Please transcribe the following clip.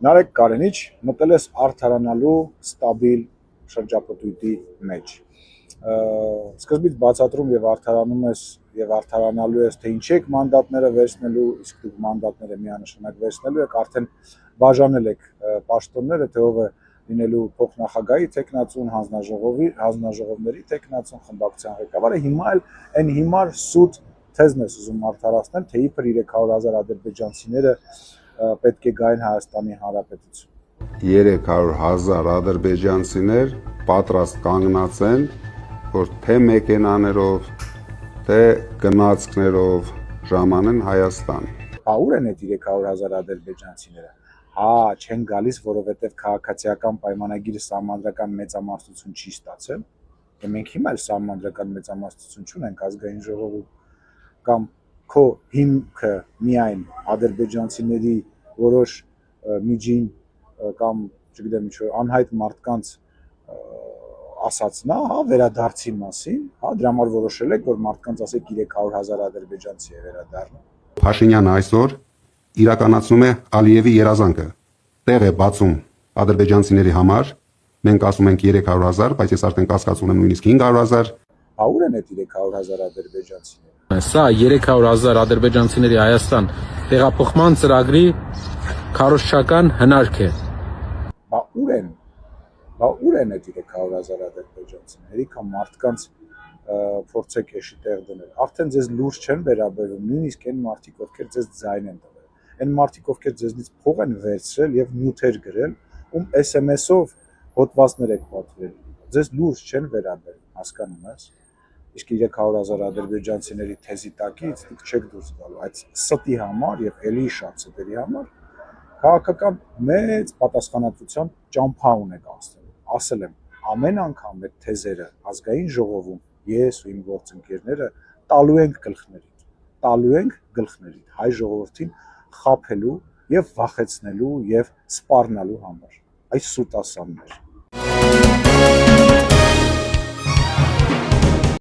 Նարեկ Կարենիչ մտել ես արդարանալու ստաբիլ շրջապտույտի մեջ։ Սկզբից բացատրում եւ արդարանում ես եւ արդարանալու ես, թե ինչի եք մանդատները վերցնելու, իսկ դուք մանդատները միանշանակ վերցնելու եք, արդեն բաժանել եք պաշտոնները, թե ով է լինելու փոխնախագահի տեխնացուն, հանձնաժողովների տեխնացուն, խմբակցության ղեկավարը, հիմա էլ այն հիմար սուտ թեզն ես ուզում արդարացնել, թե իբր 300,000 ադրբեջանցիները պետք է գային Հայաստանի Հանրապետություն։ 300,000 ադրբեջանցիներ պատրաստ կանգնած են, որ թե մեքենաներով, թե գնացքներով ժամանեն Հայաստան։ Ուր են այդ 300,000 ադրբեջանցիները։ Չեն գալիս, որովհետև քաղաքացիական պայմանագիրը սահմանադրական մեծամասնություն չի ստացել։ Մենք հիմա էլ սահմանադրական մեծամասնություն չունենք ազգային ժողովում, կամ քո հիմքը միայն ադրբեջանցիների որոշ միջին կամ չգիտեմ ինչ անհայտ մարդկանց ասացնա, վերադարձի մասին, դրա համար որոշել եք, որ մարդկանց ասեք 300,000 ադրբեջանցի է վերադառնում։ Փաշինյանը այսօր իրականացնում է Ալիևի երազանքը։ Տեղ է բացում ադրբեջանցիների համար։ Մենք ասում ենք 300,000, բայց ես արդեն կասկած ունեմ նույնիսկ 500,000։ Ուր են այդ 300,000 ադրբեջանցիները։ Սա 300,000 ադրբեջանցիների Հայաստան տեղափոխման ծրագրի քարոզչական հնարք է։ Ուր են այդ 300,000 ադրբեջանցիները, կամ մարդկանց փորձեք էշի տեղ դնել։ Արդեն ձեզ լուրջ չեն վերաբերում, նույնիսկ այն մարդիկ, ովքեր ձեզ ձայն են տվել։ Այն մարդիկ, ովքեր ձեզնից փող են վերցրել եւ նյութեր գրել, ում SMS-ով հոդվածներ եք պատվիրել, ձեզ լուրջ չեն վերաբերում, հասկանում ես։ Իսկ 300,000 ադրբեջանցիների թեզի տակից դուք չեք դուրս գալու, այդ ստի համար եւ էլի շատ ստերի համար քաղաքական մեծ պատասխանատվության ճամփա ունեք անցնելու։ Ասել եմ, ամեն անգամ այդ թեզերը ազգային ժողովում ես ու իմ գործընկերները տալու ենք գլխներիդ հայ ժողովրդին խաբելու եւ վախեցնելու եւ սպառնալու համար։ Այս սուտ ասաններ։